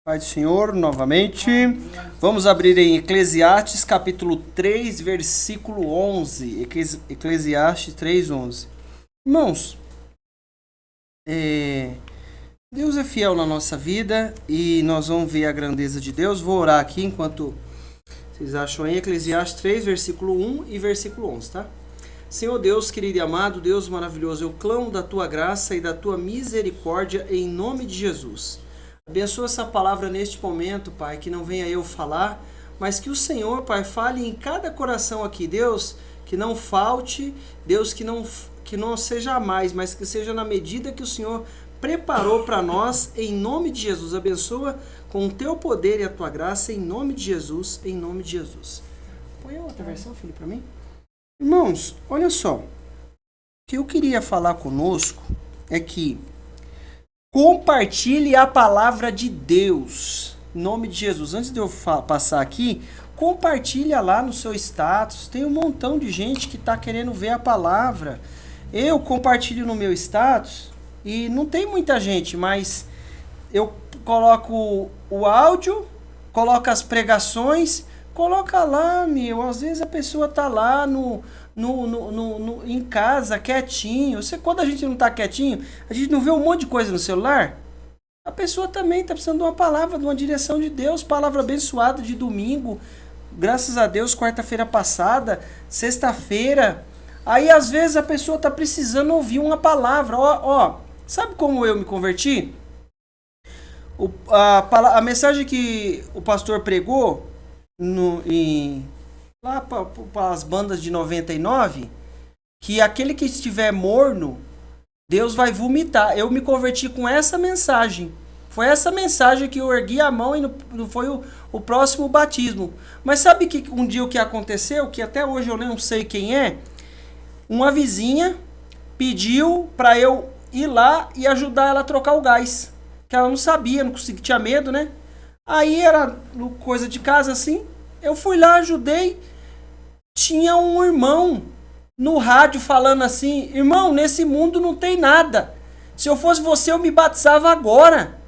Pai do Senhor, novamente, vamos abrir em Eclesiastes capítulo 3, versículo 11. Eclesiastes 3, 11. Irmãos, Deus é fiel na nossa vida e nós vamos ver a grandeza de Deus. Vou orar aqui enquanto vocês acham aí. Eclesiastes 3, versículo 1 e versículo 11, tá? Senhor Deus, querido e amado, Deus maravilhoso, eu clamo da tua graça e da tua misericórdia em nome de Jesus. Abençoa essa palavra neste momento, Pai, que não venha eu falar, mas que o Senhor, Pai, fale em cada coração aqui, Deus, que não falte, Deus, que não seja a mais, mas que seja na medida que o Senhor preparou para nós, em nome de Jesus. Abençoa com o teu poder e a tua graça, em nome de Jesus, em nome de Jesus. Põe a outra versão, filho, para mim. Irmãos, olha só, o que eu queria falar conosco é que compartilhe a palavra de Deus, em nome de Jesus. Antes de eu passar aqui, compartilha lá no seu status. Tem um montão de gente que está querendo ver a palavra. Eu compartilho no meu status e não tem muita gente, mas eu coloco o áudio, coloco as pregações, coloca lá, meu. Às vezes a pessoa tá lá em casa, quietinho. Quando a gente não tá quietinho, a gente não vê um monte de coisa no celular. A pessoa também tá precisando de uma palavra, de uma direção de Deus. Palavra abençoada de domingo. Graças a Deus, quarta-feira passada, sexta-feira. Aí às vezes a pessoa tá precisando ouvir uma palavra. Sabe como eu me converti? A mensagem que o pastor pregou lá para as bandas de 99, que aquele que estiver morno, Deus vai vomitar. Eu me converti com essa mensagem. Foi essa mensagem que eu ergui a mão e não foi o próximo batismo. Mas sabe que um dia o que aconteceu, que até hoje eu não sei quem é, uma vizinha pediu para eu ir lá e ajudar ela a trocar o gás. Que ela não sabia, não conseguia, tinha medo, né? Aí era coisa de casa assim. Eu fui lá, ajudei. Tinha um irmão no rádio falando assim: irmão, nesse mundo não tem nada. Se eu fosse você, eu me batizava agora.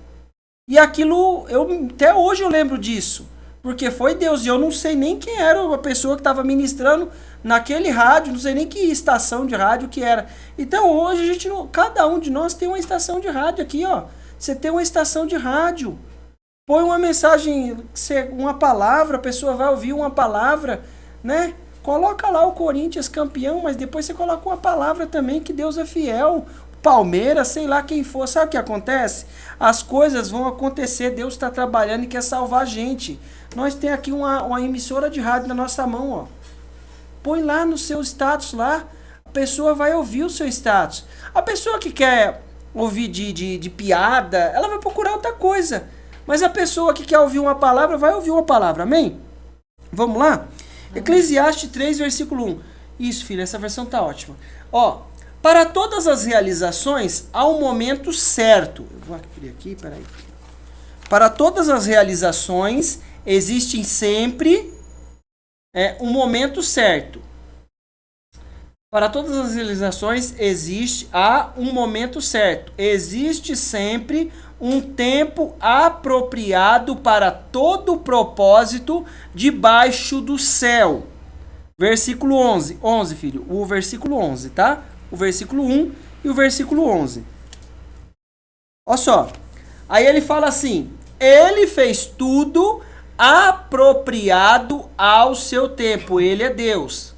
E aquilo, até hoje eu lembro disso. Porque foi Deus. E eu não sei nem quem era a pessoa que estava ministrando naquele rádio. Não sei nem que estação de rádio que era. Então hoje cada um de nós tem uma estação de rádio aqui, ó. Você tem uma estação de rádio. Põe uma mensagem, uma palavra, a pessoa vai ouvir uma palavra, né? Coloca lá o Corinthians campeão, mas depois você coloca uma palavra também que Deus é fiel. Palmeiras, sei lá quem for. Sabe o que acontece? As coisas vão acontecer, Deus está trabalhando e quer salvar a gente. Nós temos aqui uma emissora de rádio na nossa mão, ó. Põe lá no seu status lá, a pessoa vai ouvir o seu status. A pessoa que quer ouvir de piada, ela vai procurar outra coisa. Mas a pessoa que quer ouvir uma palavra, vai ouvir uma palavra, amém? Vamos lá? Eclesiastes 3, versículo 1. Isso, filho, essa versão tá ótima. Para todas as realizações, há um momento certo. Eu vou abrir aqui, peraí. Para todas as realizações, existe sempre um momento certo. Para todas as realizações, há um momento certo. Existe sempre um tempo apropriado para todo propósito debaixo do céu. Versículo 11. 11, filho. O versículo 11, tá? O versículo 1 e o versículo 11. Olha só. Aí ele fala assim: ele fez tudo apropriado ao seu tempo. Ele é Deus.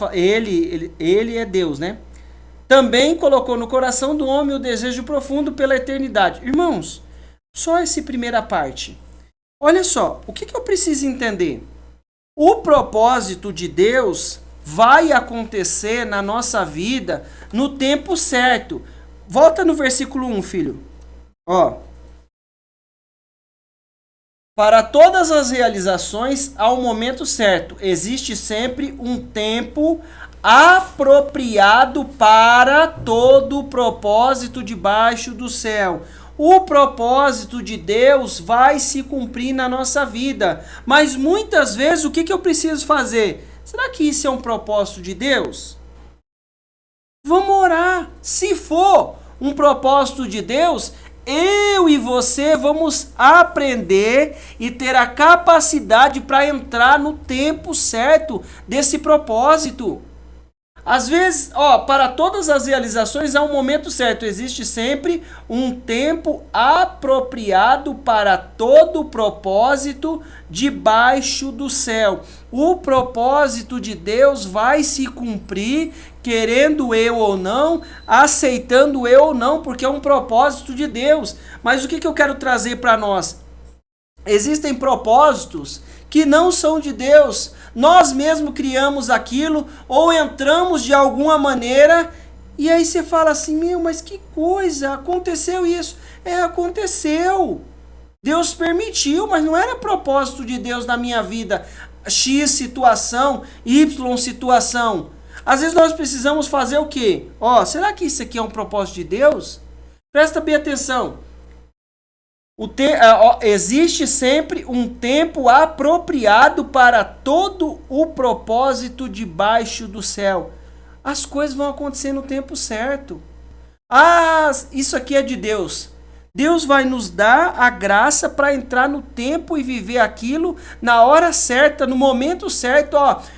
Ele é Deus, né? Também colocou no coração do homem o desejo profundo pela eternidade. Irmãos, só essa primeira parte. Olha só, o que eu preciso entender? O propósito de Deus vai acontecer na nossa vida no tempo certo. Volta no versículo 1, filho. Para todas as realizações, há um momento certo. Existe sempre um tempo apropriado para todo propósito debaixo do céu. O propósito de Deus vai se cumprir na nossa vida. Mas muitas vezes, o que eu preciso fazer? Será que isso é um propósito de Deus? Vamos orar. Se for um propósito de Deus, eu e você vamos aprender e ter a capacidade para entrar no tempo certo desse propósito. Às vezes, para todas as realizações há um momento certo. Existe sempre um tempo apropriado para todo propósito debaixo do céu. O propósito de Deus vai se cumprir, querendo eu ou não, aceitando eu ou não, porque é um propósito de Deus. Mas o que eu quero trazer para nós? Existem propósitos que não são de Deus. Nós mesmos criamos aquilo ou entramos de alguma maneira e aí você fala assim, mas que coisa, aconteceu isso. Aconteceu. Deus permitiu, mas não era propósito de Deus na minha vida. X situação, Y situação. Às vezes nós precisamos fazer o quê? Será que isso aqui é um propósito de Deus? Presta bem atenção. Existe sempre um tempo apropriado para todo o propósito debaixo do céu. As coisas vão acontecer no tempo certo. Isso aqui é de Deus. Deus vai nos dar a graça para entrar no tempo e viver aquilo na hora certa, no momento certo.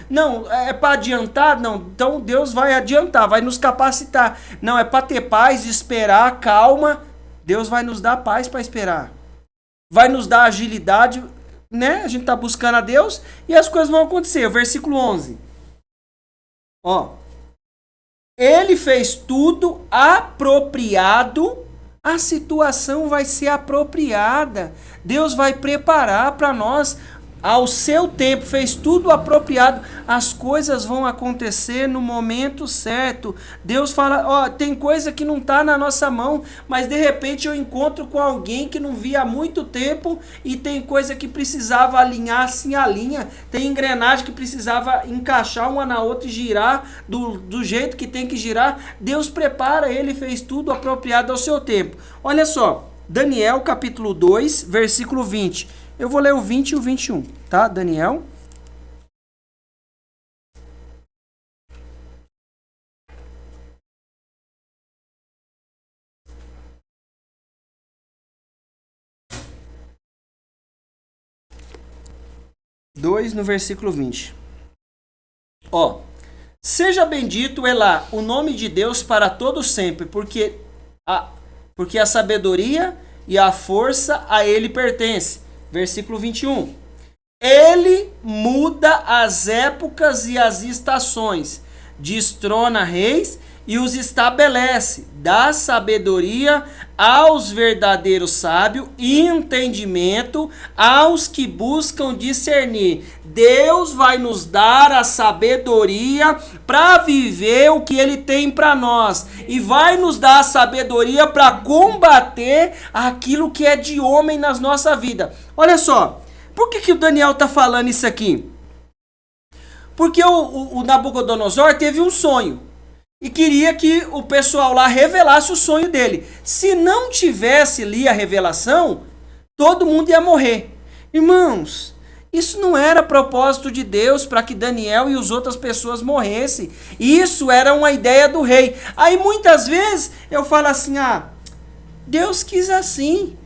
Não, é para adiantar? Não, então Deus vai adiantar, vai nos capacitar. Não, é para ter paz, esperar, calma. Deus vai nos dar paz para esperar. Vai nos dar agilidade, né? A gente está buscando a Deus e as coisas vão acontecer. Versículo 11. Ele fez tudo apropriado, a situação vai ser apropriada. Deus vai preparar para nós ao seu tempo, fez tudo apropriado, as coisas vão acontecer no momento certo. Deus fala, tem coisa que não está na nossa mão, mas de repente eu encontro com alguém que não via há muito tempo e tem coisa que precisava alinhar, assim alinha, tem engrenagem que precisava encaixar uma na outra e girar do jeito que tem que girar. Deus prepara, ele fez tudo apropriado ao seu tempo. Olha só, Daniel capítulo 2, versículo 20. Eu vou ler o 20 e o 21, tá? Daniel. No versículo 20. Seja bendito, Elá, o nome de Deus para todo sempre, porque a sabedoria e a força a ele pertence. Versículo 21. Ele muda as épocas e as estações, destrona reis e os estabelece, dá sabedoria aos verdadeiros sábios e entendimento aos que buscam discernir. Deus vai nos dar a sabedoria para viver o que Ele tem para nós e vai nos dar a sabedoria para combater aquilo que é de homem nas nossas vidas. Olha só, por que o Daniel está falando isso aqui? Porque o Nabucodonosor teve um sonho e queria que o pessoal lá revelasse o sonho dele. Se não tivesse ali a revelação, todo mundo ia morrer. Irmãos, isso não era propósito de Deus para que Daniel e as outras pessoas morressem. Isso era uma ideia do rei. Aí muitas vezes eu falo assim, Deus quis assim.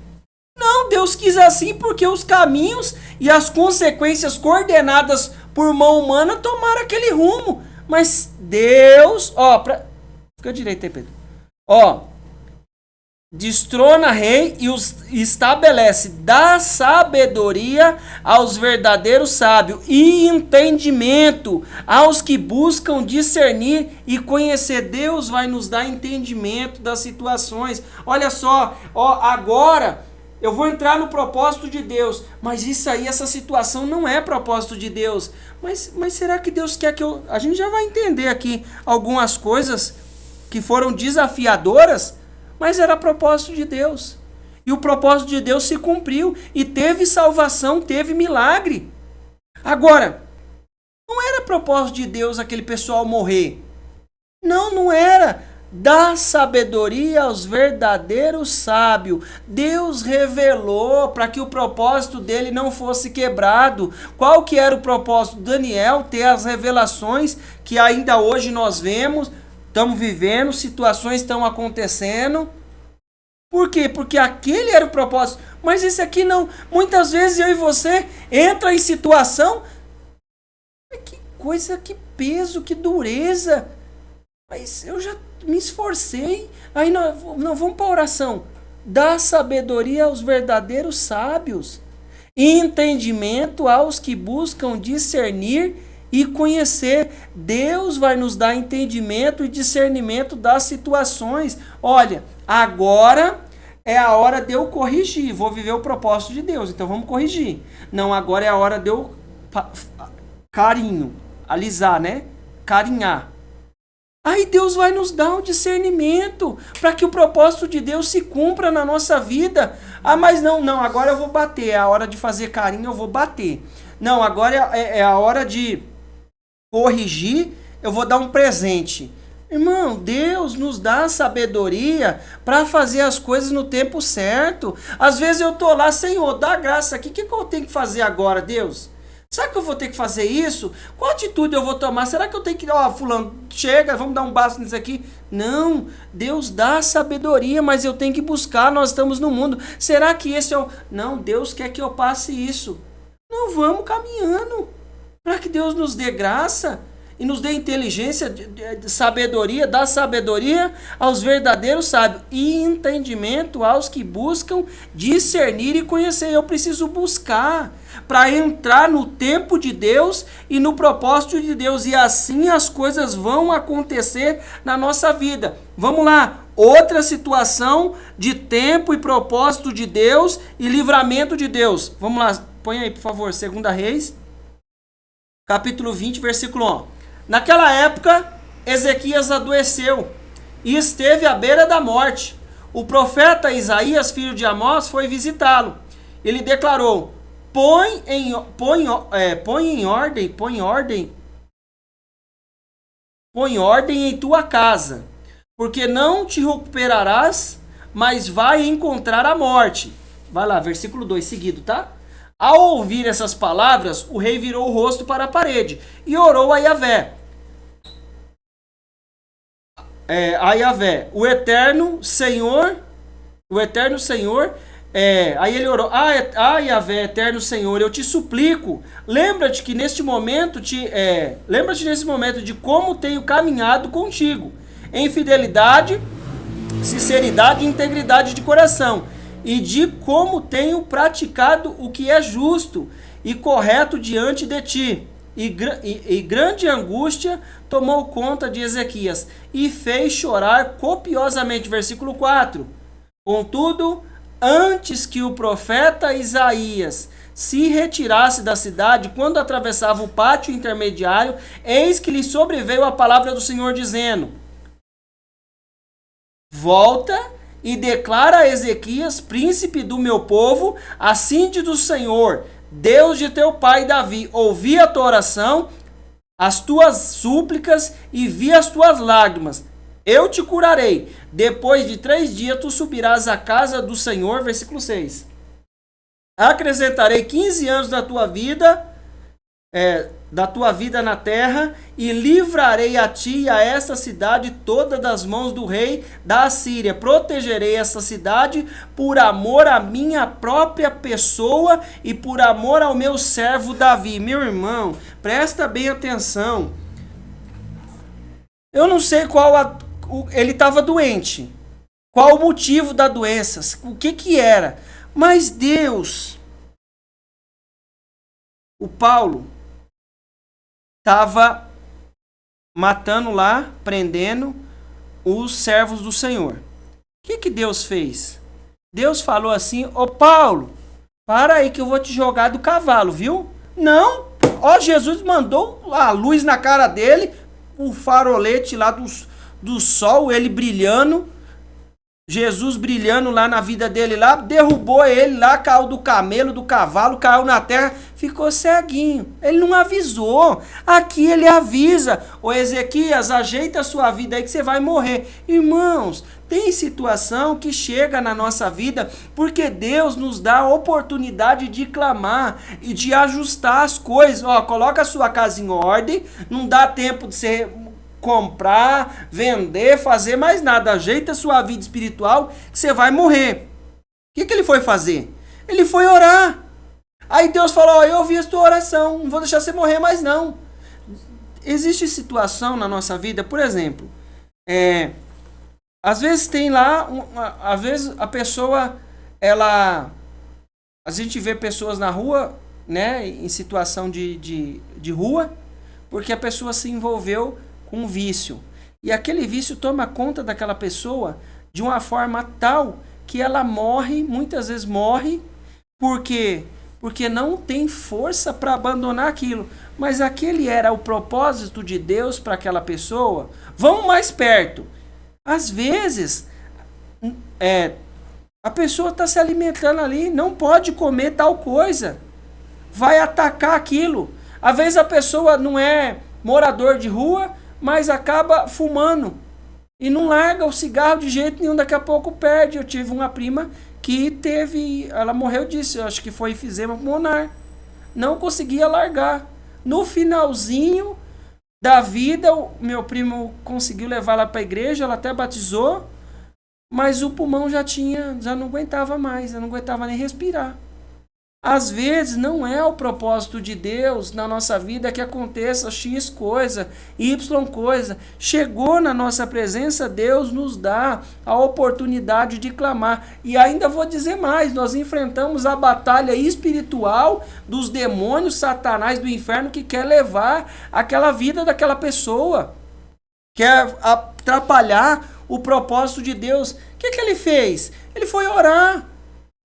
Não, Deus quis assim porque os caminhos e as consequências coordenadas por mão humana tomaram aquele rumo. Mas Deus, fica direito aí, Pedro. Destrona rei e os estabelece, dá sabedoria aos verdadeiros sábios e entendimento aos que buscam discernir e conhecer. Deus vai nos dar entendimento das situações. Olha só, agora eu vou entrar no propósito de Deus, mas isso aí, essa situação não é propósito de Deus. Mas será que Deus quer que eu... A gente já vai entender aqui algumas coisas que foram desafiadoras, mas era propósito de Deus. E o propósito de Deus se cumpriu e teve salvação, teve milagre. Agora, não era propósito de Deus aquele pessoal morrer. Não era. Dá sabedoria aos verdadeiros sábios. Deus revelou para que o propósito dele não fosse quebrado. Qual que era o propósito de Daniel? Ter as revelações que ainda hoje nós vemos, estamos vivendo, situações estão acontecendo. Por quê? Porque aquele era o propósito. Mas esse aqui não. Muitas vezes eu e você entra em situação. Que coisa, que peso, que dureza. Mas eu já me esforcei. Aí não vamos para a oração. Dá sabedoria aos verdadeiros sábios. E entendimento aos que buscam discernir e conhecer. Deus vai nos dar entendimento e discernimento das situações. Olha, agora é a hora de eu corrigir. Vou viver o propósito de Deus, então vamos corrigir. Não, agora é a hora de eu carinho, alisar, né? Carinhar. Aí Deus vai nos dar um discernimento para que o propósito de Deus se cumpra na nossa vida. Ah, mas não, agora eu vou bater. É a hora de fazer carinho, eu vou bater. Não, agora é a hora de corrigir, eu vou dar um presente. Irmão, Deus nos dá sabedoria para fazer as coisas no tempo certo. Às vezes eu tô lá, Senhor, dá graça aqui. O que eu tenho que fazer agora, Deus? Será que eu vou ter que fazer isso? Qual atitude eu vou tomar? Será que eu tenho que... fulano, chega, vamos dar um basta nisso aqui. Não, Deus dá sabedoria, mas eu tenho que buscar, nós estamos no mundo. Será que esse é o... Não, Deus quer que eu passe isso. Não, vamos caminhando. Para que Deus nos dê graça e nos dê inteligência, sabedoria, dá sabedoria aos verdadeiros sábios e entendimento aos que buscam discernir e conhecer. Eu preciso buscar para entrar no tempo de Deus e no propósito de Deus, e assim as coisas vão acontecer na nossa vida. Vamos lá, outra situação de tempo e propósito de Deus e livramento de Deus. Vamos lá, põe aí por favor, 2 Reis, capítulo 20, versículo 1. Naquela época, Ezequias adoeceu e esteve à beira da morte. O profeta Isaías, filho de Amós, foi visitá-lo. Ele declarou: põe ordem em tua casa, porque não te recuperarás, mas vai encontrar a morte. Vai lá, versículo 2 seguido, tá? Ao ouvir essas palavras, o rei virou o rosto para a parede e orou a Yahvé. O eterno Senhor, aí ele orou: Yahvé, eterno Senhor, eu te suplico, lembra-te nesse momento de como tenho caminhado contigo, em fidelidade, sinceridade e integridade de coração, e de como tenho praticado o que é justo e correto diante de ti. E grande angústia tomou conta de Ezequias e fez chorar copiosamente. Versículo 4. Contudo, antes que o profeta Isaías se retirasse da cidade, quando atravessava o pátio intermediário, eis que lhe sobreveio a palavra do Senhor, dizendo: volta e declara a Ezequias, príncipe do meu povo, assim diz o Senhor, Deus de teu pai Davi: ouvi a tua oração, as tuas súplicas e vi as tuas lágrimas. Eu te curarei. Depois de 3 dias tu subirás à casa do Senhor. Versículo 6. Acrescentarei 15 anos da tua vida na terra, e livrarei a ti e a esta cidade toda das mãos do rei da Assíria. Protegerei essa cidade por amor à minha própria pessoa e por amor ao meu servo Davi. Meu irmão, presta bem atenção. Eu não sei ele estava doente. Qual o motivo da doença? O que era? Mas Deus, o Paulo estava matando lá, prendendo os servos do Senhor. O que Deus fez? Deus falou assim: ô Paulo, para aí que eu vou te jogar do cavalo, viu? Não, Jesus mandou a luz na cara dele, o farolete lá do sol, ele brilhando, Jesus brilhando lá na vida dele lá, derrubou ele lá, caiu do camelo, do cavalo, caiu na terra, ficou ceguinho. Ele não avisou. Aqui ele avisa: ô Ezequias, ajeita a sua vida aí que você vai morrer. Irmãos, tem situação que chega na nossa vida porque Deus nos dá a oportunidade de clamar e de ajustar as coisas. Coloca a sua casa em ordem, não dá tempo de você comprar, vender, fazer mais nada. Ajeita a sua vida espiritual que você vai morrer. O que ele foi fazer? Ele foi orar. Aí Deus falou, eu ouvi a tua oração, não vou deixar você morrer mais não. Existe situação na nossa vida, por exemplo, às vezes tem lá, às vezes a pessoa, a gente vê pessoas na rua, né, em situação de rua, porque a pessoa se envolveu com um vício. E aquele vício toma conta daquela pessoa de uma forma tal que ela morre, muitas vezes morre, porque não tem força para abandonar aquilo. Mas aquele era o propósito de Deus para aquela pessoa. Vamos mais perto. Às vezes, a pessoa está se alimentando ali, não pode comer tal coisa. Vai atacar aquilo. Às vezes a pessoa não é morador de rua, mas acaba fumando. E não larga o cigarro de jeito nenhum, daqui a pouco perde. Eu tive uma prima que ela morreu disso, eu acho que foi enfisema pulmonar. Não conseguia largar. No finalzinho da vida, o meu primo conseguiu levar ela para a igreja, ela até batizou, mas o pulmão já não aguentava mais, já não aguentava nem respirar. Às vezes não é o propósito de Deus na nossa vida que aconteça X coisa, Y coisa. Chegou na nossa presença, Deus nos dá a oportunidade de clamar. E ainda vou dizer mais, nós enfrentamos a batalha espiritual dos demônios, Satanás do inferno que quer levar aquela vida daquela pessoa. Quer atrapalhar o propósito de Deus. O que ele fez? Ele foi orar.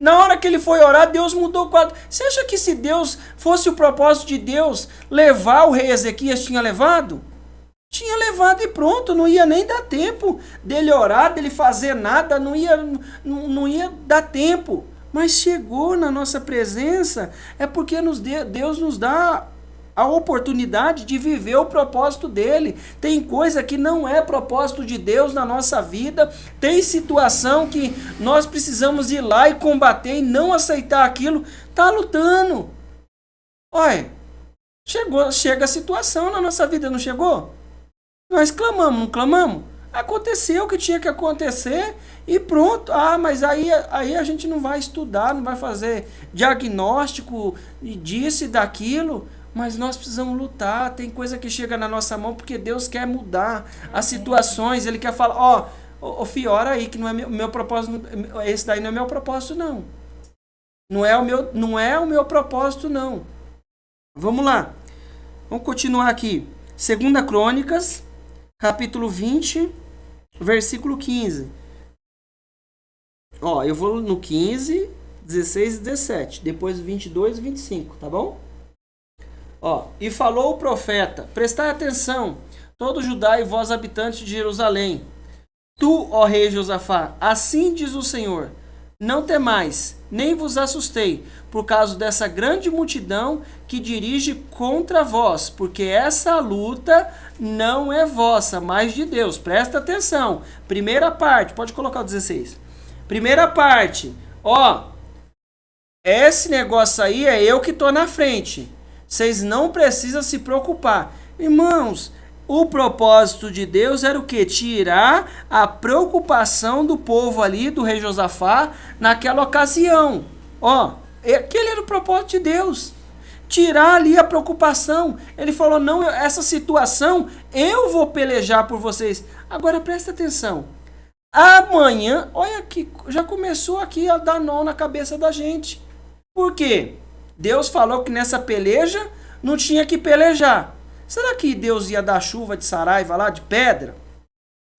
Na hora que ele foi orar, Deus mudou o quadro. Você acha que se Deus fosse o propósito de Deus levar o rei Ezequias, tinha levado? Tinha levado e pronto, não ia nem dar tempo dele orar, dele fazer nada, não ia dar tempo. Mas chegou na nossa presença, é porque Deus nos dá a oportunidade de viver o propósito dele. Tem coisa que não é propósito de Deus na nossa vida, tem situação que nós precisamos ir lá e combater e não aceitar aquilo, tá lutando. Olha, chega a situação na nossa vida, não chegou? Nós clamamos, não clamamos? Aconteceu o que tinha que acontecer e pronto. Mas aí a gente não vai estudar, não vai fazer diagnóstico disso e daquilo. Mas nós precisamos lutar, tem coisa que chega na nossa mão porque Deus quer mudar as situações, Ele quer falar, filho, ora aí que não é meu propósito, esse daí não é meu propósito não. Não é o meu propósito não. Vamos lá, vamos continuar aqui. 2 Crônicas, capítulo 20, versículo 15. Eu vou no 15, 16 e 17, depois 22 e 25, tá bom? E falou o profeta, prestai atenção, todo Judá e vós habitantes de Jerusalém. Tu, ó rei Josafá, assim diz o Senhor, não temais, nem vos assustei, por causa dessa grande multidão que dirige contra vós, porque essa luta não é vossa, mas de Deus. Presta atenção. Primeira parte, pode colocar o 16. Primeira parte, esse negócio aí é eu que estou na frente. Vocês não precisam se preocupar. Irmãos, o propósito de Deus era o quê? Tirar a preocupação do povo ali, do rei Josafá, naquela ocasião. Aquele era o propósito de Deus. Tirar ali a preocupação. Ele falou, não, essa situação, eu vou pelejar por vocês. Agora presta atenção. Amanhã, olha aqui, já começou aqui a dar nó na cabeça da gente. Por quê? Deus falou que nessa peleja não tinha que pelejar. Será que Deus ia dar chuva de saraiva lá, de pedra?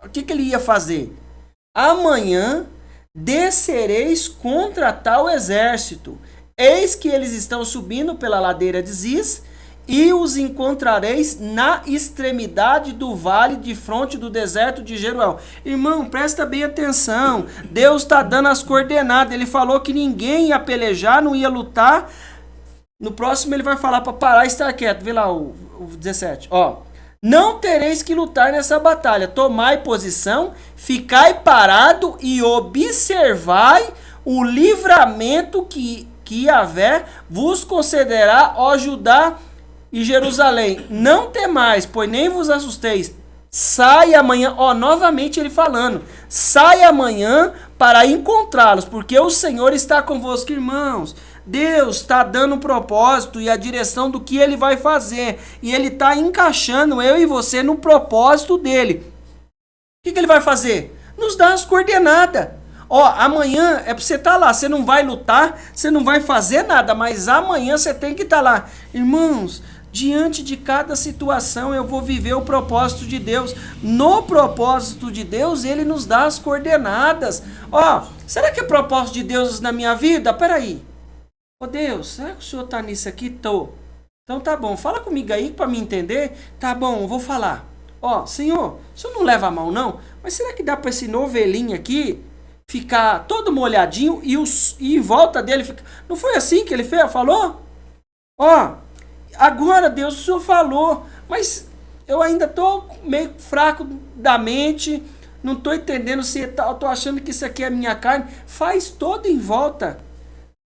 O que ele ia fazer? Amanhã descereis contra tal exército. Eis que eles estão subindo pela ladeira de Ziz e os encontrareis na extremidade do vale de fronte do deserto de Jeruel. Irmão, presta bem atenção. Deus está dando as coordenadas. Ele falou que ninguém ia pelejar, não ia lutar. No próximo ele vai falar para parar e estar quieto. Vê lá o 17. Não tereis que lutar nessa batalha. Tomai posição, ficai parado e observai o livramento que Yahvé vos concederá, ó Judá e Jerusalém. Não temais, pois nem vos assusteis. Sai amanhã, ó, novamente ele falando, sai amanhã para encontrá-los, porque o Senhor está convosco, irmãos. Deus está dando um propósito e a direção do que ele vai fazer, e ele está encaixando eu e você no propósito dele. O que ele vai fazer? Nos dá as coordenadas. Ó, amanhã é para você estar lá, você não vai lutar, você não vai fazer nada, mas amanhã você tem que estar lá. Irmãos, diante de cada situação eu vou viver o propósito de Deus. No propósito de Deus, ele nos dá as coordenadas. Ó, será que é propósito de Deus na minha vida? Peraí. Ô Deus, será que o Senhor está nisso aqui? Tô. Então tá bom, fala comigo aí para me entender. Tá bom, eu vou falar. Ó, Senhor, o Senhor não leva a mão não? Mas será que dá para esse novelinho aqui ficar todo molhadinho e em volta dele fica... Não foi assim que ele fez? Falou? Ó, agora, Deus, o Senhor falou, mas eu ainda estou meio fraco da mente, não estou entendendo se eu estou achando que isso aqui é minha carne. Faz todo em volta.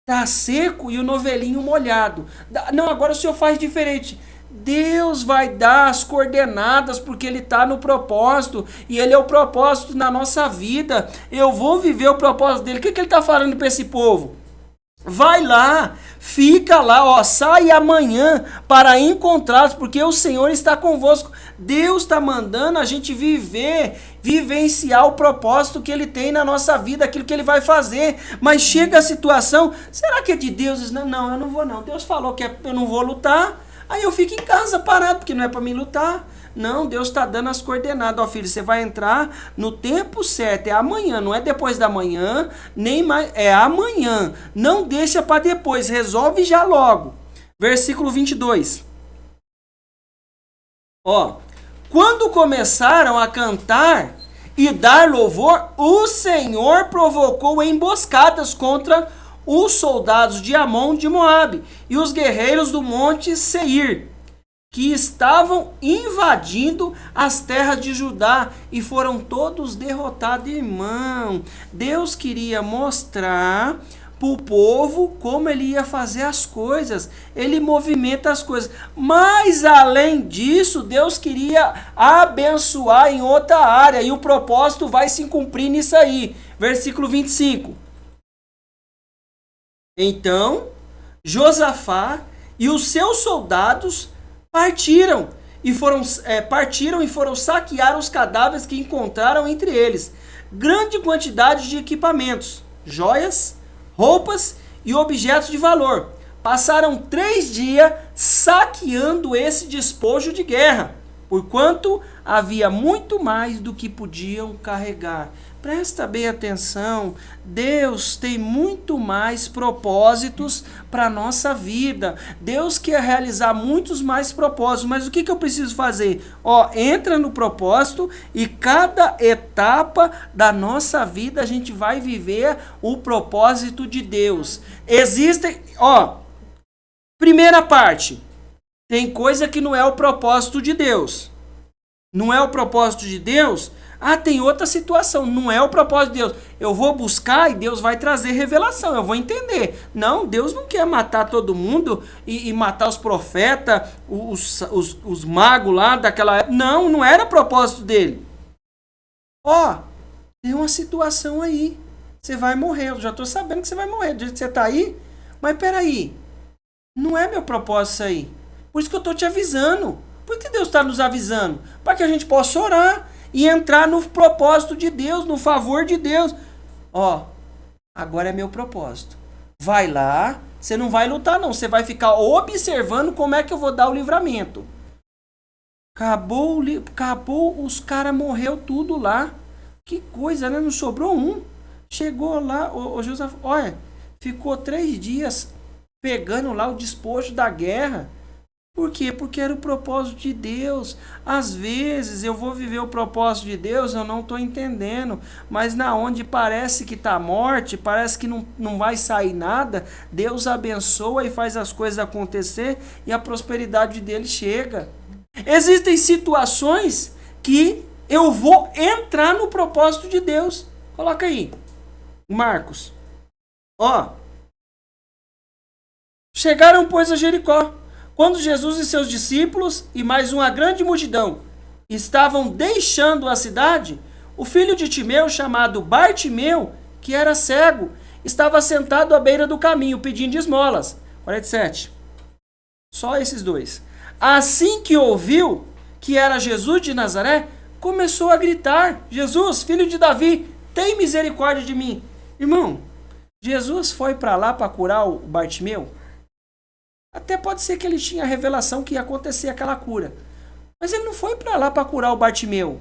Tá seco e o novelinho molhado. Não, agora o Senhor faz diferente. Deus vai dar as coordenadas porque Ele está no propósito. E Ele é o propósito na nossa vida. Eu vou viver o propósito dEle. O que Ele está falando para esse povo? Vai lá, fica lá, ó, sai amanhã para encontrá-los, porque o Senhor está convosco. Deus está mandando a gente vivenciar o propósito que Ele tem na nossa vida, aquilo que Ele vai fazer. Mas chega a situação, será que é de Deus? Não, eu não vou não. Deus falou que eu não vou lutar, aí eu fico em casa parado, porque não é para mim lutar. Não, Deus está dando as coordenadas. Ó, filho, você vai entrar no tempo certo. É amanhã, não é depois da manhã, nem mais. É amanhã. Não deixa para depois. Resolve já logo. Versículo 22. Ó, quando começaram a cantar e dar louvor, o Senhor provocou emboscadas contra os soldados de Amon de Moabe e os guerreiros do monte Seir, que estavam invadindo as terras de Judá, e foram todos derrotados. Irmão, Deus queria mostrar para o povo como ele ia fazer as coisas. Ele movimenta as coisas. Mas, além disso, Deus queria abençoar em outra área, e o propósito vai se cumprir nisso aí. Versículo 25. Então, Josafá e os seus soldados partiram e foram saquear os cadáveres que encontraram entre eles. Grande quantidade de equipamentos, joias, roupas e objetos de valor. Passaram 3 dias saqueando esse despojo de guerra, porquanto havia muito mais do que podiam carregar. Presta bem atenção, Deus tem muito mais propósitos para a nossa vida. Deus quer realizar muitos mais propósitos, mas o que eu preciso fazer? Ó, entra no propósito e cada etapa da nossa vida a gente vai viver o propósito de Deus. Existem, ó, primeira parte, tem coisa que não é o propósito de Deus. Não é o propósito de Deus? Ah, tem outra situação, não é o propósito de Deus. Eu vou buscar e Deus vai trazer revelação, eu vou entender. Não, Deus não quer matar todo mundo e matar os profetas, os magos lá daquela época. Não, não era propósito dele. Ó, tem uma situação aí. Você vai morrer, eu já estou sabendo que você vai morrer. Do jeito que você está aí, mas peraí, não é meu propósito isso aí. Por isso que eu estou te avisando. Por que Deus está nos avisando? Para que a gente possa orar e entrar no propósito de Deus, no favor de Deus. Ó, agora é meu propósito. Vai lá, você não vai lutar não, você vai ficar observando como é que eu vou dar o livramento. Acabou, os caras morreu tudo lá. Que coisa, né? Não sobrou um. Chegou lá, o José, olha, ficou 3 dias pegando lá o despojo da guerra. Por quê? Porque era o propósito de Deus. Às vezes eu vou viver o propósito de Deus, eu não estou entendendo. Mas na onde parece que está morte, parece que não vai sair nada, Deus abençoa e faz as coisas acontecer e a prosperidade dele chega. Existem situações que eu vou entrar no propósito de Deus. Coloca aí, Marcos. Ó, chegaram, pois, a Jericó, quando Jesus e seus discípulos e mais uma grande multidão estavam deixando a cidade, o filho de Timeu, chamado Bartimeu, que era cego, estava sentado à beira do caminho, pedindo esmolas. 47. Só esses dois. Assim que ouviu que era Jesus de Nazaré, começou a gritar: Jesus, filho de Davi, tem misericórdia de mim. Irmão, Jesus foi para lá para curar o Bartimeu? Até pode ser que ele tinha a revelação que ia acontecer aquela cura. Mas ele não foi para lá para curar o Bartimeu.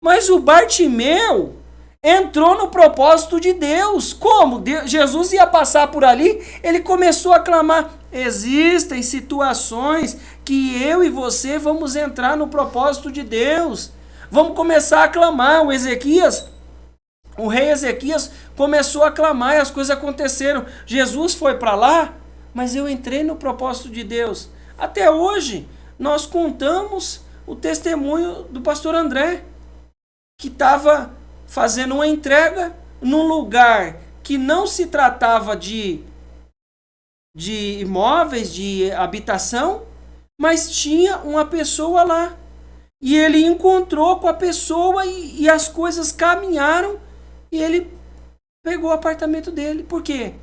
Mas o Bartimeu entrou no propósito de Deus. Como? Jesus ia passar por ali, ele começou a clamar: existem situações que eu e você vamos entrar no propósito de Deus. Vamos começar a clamar. O rei Ezequias começou a clamar e as coisas aconteceram. Jesus foi para lá, mas eu entrei no propósito de Deus. Até hoje, nós contamos o testemunho do pastor André, que estava fazendo uma entrega num lugar que não se tratava de imóveis, de habitação, mas tinha uma pessoa lá. E ele encontrou com a pessoa e as coisas caminharam e ele pegou o apartamento dele. Por quê?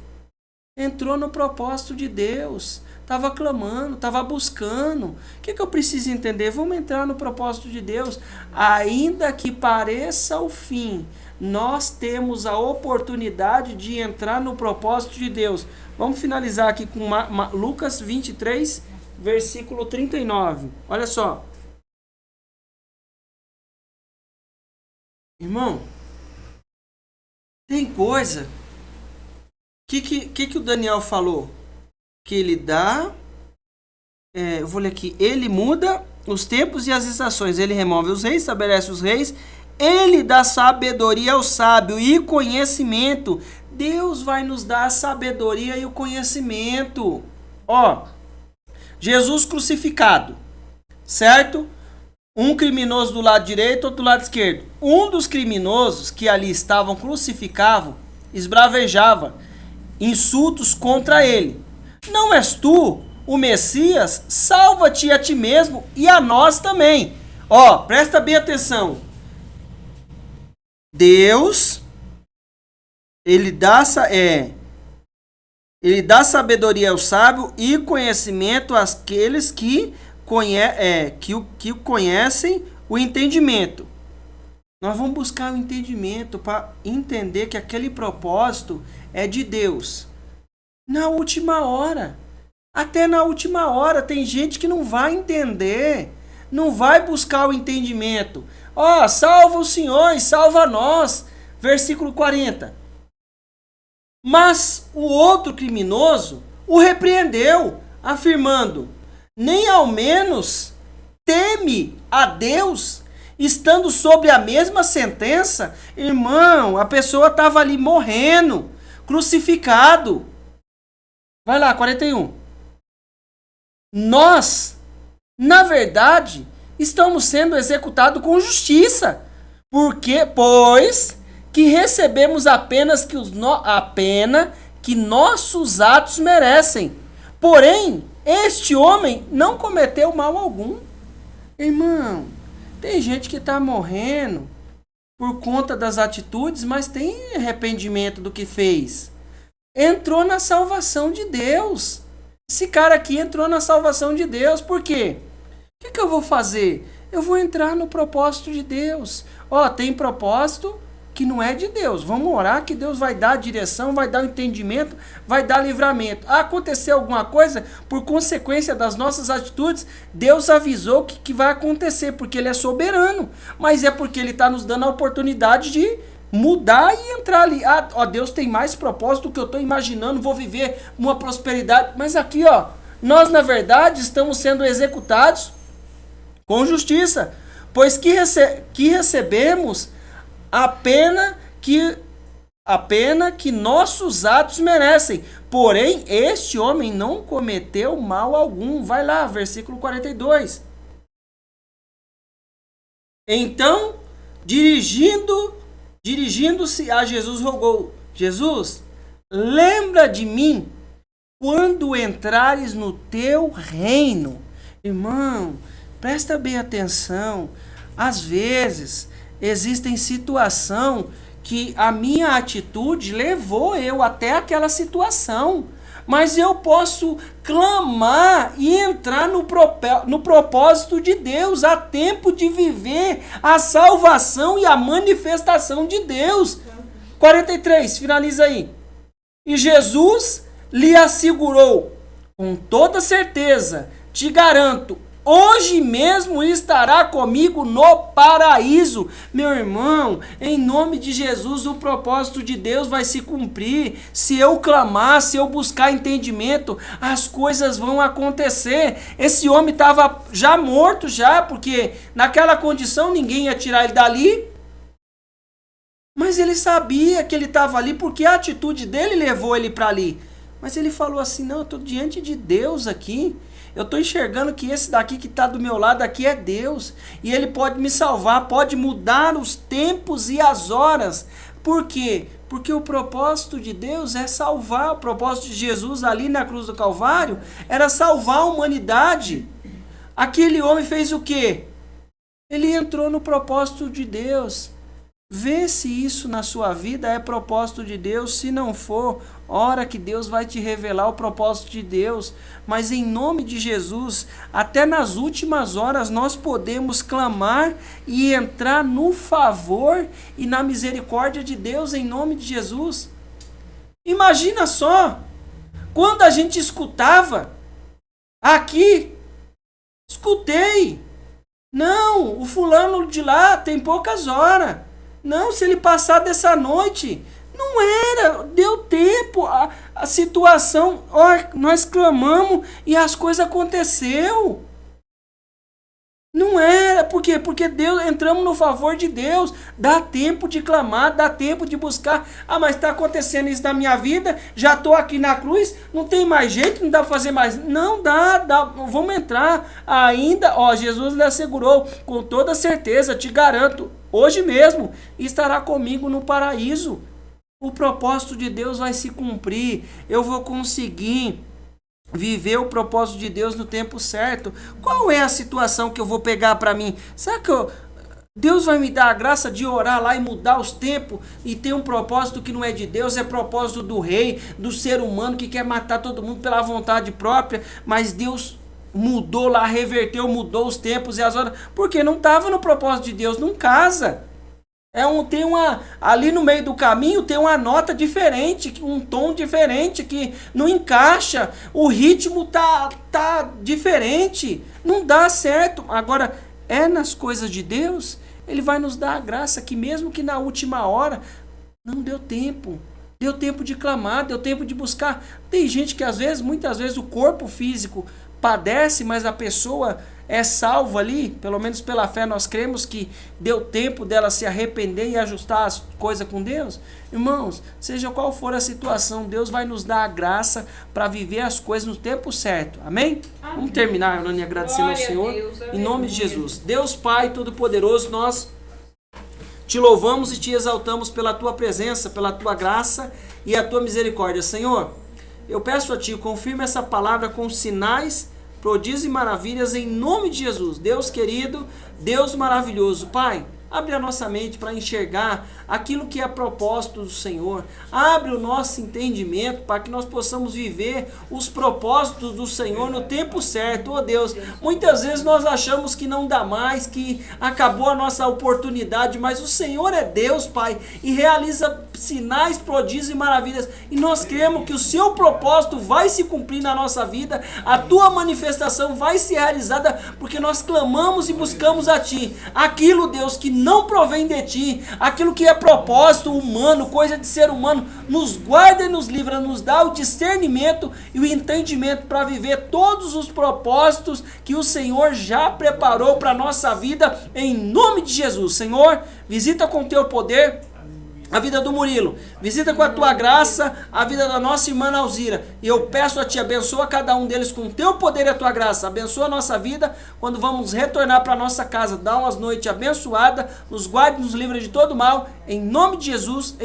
Entrou no propósito de Deus. Estava clamando, estava buscando. O que eu preciso entender? Vamos entrar no propósito de Deus. Ainda que pareça o fim, nós temos a oportunidade de entrar no propósito de Deus. Vamos finalizar aqui com Lucas 23, versículo 39. Olha só. Irmão, tem coisa. O que o Daniel falou? Que ele dá, eu vou ler aqui, ele muda os tempos e as estações, ele remove os reis, estabelece os reis, ele dá sabedoria ao sábio e conhecimento. Deus vai nos dar a sabedoria e o conhecimento. Ó, Jesus crucificado, certo? Um criminoso do lado direito, outro do lado esquerdo. Um dos criminosos que ali estavam crucificados esbravejava insultos contra ele. Não és tu o Messias? Salva-te a ti mesmo e a nós também. Ó, presta bem atenção. Deus, ele dá sabedoria ao sábio e conhecimento àqueles que conhecem o entendimento. Nós vamos buscar o entendimento para entender que aquele propósito é de Deus. Na última hora. Até na última hora tem gente que não vai entender. Não vai buscar o entendimento. Ó, salva os senhores, salva nós. Versículo 40. Mas o outro criminoso o repreendeu, afirmando: nem ao menos teme a Deus, estando sobre a mesma sentença. Irmão, a pessoa estava ali morrendo, crucificado. Vai lá, 41. Nós, na verdade, estamos sendo executados com justiça, pois que recebemos apenas a pena que nossos atos merecem. Porém, este homem não cometeu mal algum. Irmão, tem gente que está morrendo por conta das atitudes, mas tem arrependimento do que fez. Entrou na salvação de Deus. Esse cara aqui entrou na salvação de Deus. Por quê? O que eu vou fazer? Eu vou entrar no propósito de Deus. Ó, tem propósito que não é de Deus. Vamos orar que Deus vai dar a direção, vai dar o entendimento, vai dar livramento. Acontecer alguma coisa, por consequência das nossas atitudes, Deus avisou que vai acontecer, porque Ele é soberano. Mas é porque Ele está nos dando a oportunidade de mudar e entrar ali. Ah, ó, Deus tem mais propósito do que eu estou imaginando, vou viver uma prosperidade. Mas aqui, ó, nós na verdade estamos sendo executados com justiça, pois que recebemos a pena que nossos atos merecem. Porém, este homem não cometeu mal algum. Vai lá, versículo 42. Então, dirigindo-se a Jesus, rogou: Jesus, lembra de mim quando entrares no teu reino. Irmão, Presta bem atenção. Às vezes, existem situações que a minha atitude levou eu até aquela situação. Mas eu posso clamar e entrar no propósito de Deus. Há tempo de viver a salvação e a manifestação de Deus. 43, finaliza aí. E Jesus lhe assegurou, com toda certeza, te garanto, hoje mesmo estará comigo no paraíso. Meu irmão, em nome de Jesus, o propósito de Deus vai se cumprir. Se eu clamar, se eu buscar entendimento, as coisas vão acontecer. Esse homem estava já morto, porque naquela condição ninguém ia tirar ele dali. Mas ele sabia que ele estava ali porque a atitude dele levou ele para ali. Mas ele falou assim, não, eu estou diante de Deus aqui. Eu estou enxergando que esse daqui que está do meu lado aqui é Deus. E Ele pode me salvar, pode mudar os tempos e as horas. Por quê? Porque o propósito de Deus é salvar. O propósito de Jesus ali na cruz do Calvário era salvar a humanidade. Aquele homem fez o quê? Ele entrou no propósito de Deus. Vê se isso na sua vida é propósito de Deus. Se não for, ora que Deus vai te revelar o propósito de Deus. Mas em nome de Jesus, até nas últimas horas nós podemos clamar e entrar no favor e na misericórdia de Deus em nome de Jesus. Imagina só, quando a gente escutava aqui, escutei, não, o fulano de lá tem poucas horas. Não, se ele passar dessa noite, não era, deu tempo, a situação, nós clamamos e as coisas aconteceu. Não era, por quê? Porque Deus, entramos no favor de Deus, dá tempo de clamar, dá tempo de buscar. Mas está acontecendo isso na minha vida, já estou aqui na cruz, não tem mais jeito, não dá para fazer mais. Não dá, vamos entrar ainda, Jesus lhe assegurou, com toda certeza, te garanto, hoje mesmo estará comigo no paraíso. O propósito de Deus vai se cumprir, eu vou conseguir viver o propósito de Deus no tempo certo. Qual é a situação que eu vou pegar para mim? Será que Deus vai me dar a graça de orar lá e mudar os tempos e ter um propósito que não é de Deus, é propósito do rei, do ser humano que quer matar todo mundo pela vontade própria, mas Deus mudou lá, reverteu, mudou os tempos e as horas, porque não estava no propósito de Deus, não casa. Ali no meio do caminho tem uma nota diferente, um tom diferente que não encaixa, o ritmo tá diferente, não dá certo. Agora, nas coisas de Deus, Ele vai nos dar a graça que mesmo que na última hora, não deu tempo. Deu tempo de clamar, deu tempo de buscar. Tem gente que muitas vezes o corpo físico padece, mas a pessoa é salva ali, pelo menos pela fé nós cremos que deu tempo dela se arrepender e ajustar as coisas com Deus. Irmãos, seja qual for a situação, Deus vai nos dar a graça para viver as coisas no tempo certo. Amém? Vamos terminar, Hernani, agradecendo ao Senhor. Deus, em nome de Jesus. Deus Pai Todo-Poderoso, nós te louvamos e te exaltamos pela tua presença, pela tua graça e a tua misericórdia. Senhor, eu peço a ti, confirma essa palavra com sinais, prodígios e maravilhas em nome de Jesus. Deus querido, Deus maravilhoso. Pai, abre a nossa mente para enxergar aquilo que é propósito do Senhor. Abre o nosso entendimento para que nós possamos viver os propósitos do Senhor no tempo certo. Oh Deus, muitas vezes nós achamos que não dá mais, que acabou a nossa oportunidade, mas o Senhor é Deus, Pai, e realiza sinais, prodígios e maravilhas. E nós cremos que o seu propósito vai se cumprir na nossa vida, a tua manifestação vai ser realizada, porque nós clamamos e buscamos a ti. Aquilo, Deus, que não provém de ti, aquilo que é propósito humano, coisa de ser humano, nos guarda e nos livra, nos dá o discernimento e o entendimento para viver todos os propósitos que o Senhor já preparou para a nossa vida, em nome de Jesus. Senhor, visita com teu poder a vida do Murilo, visita com a tua graça a vida da nossa irmã Alzira, e eu peço a ti, abençoa cada um deles com o teu poder e a tua graça, abençoa a nossa vida quando vamos retornar para a nossa casa, dá umas noites abençoadas, nos guarde, nos livre de todo mal, em nome de Jesus,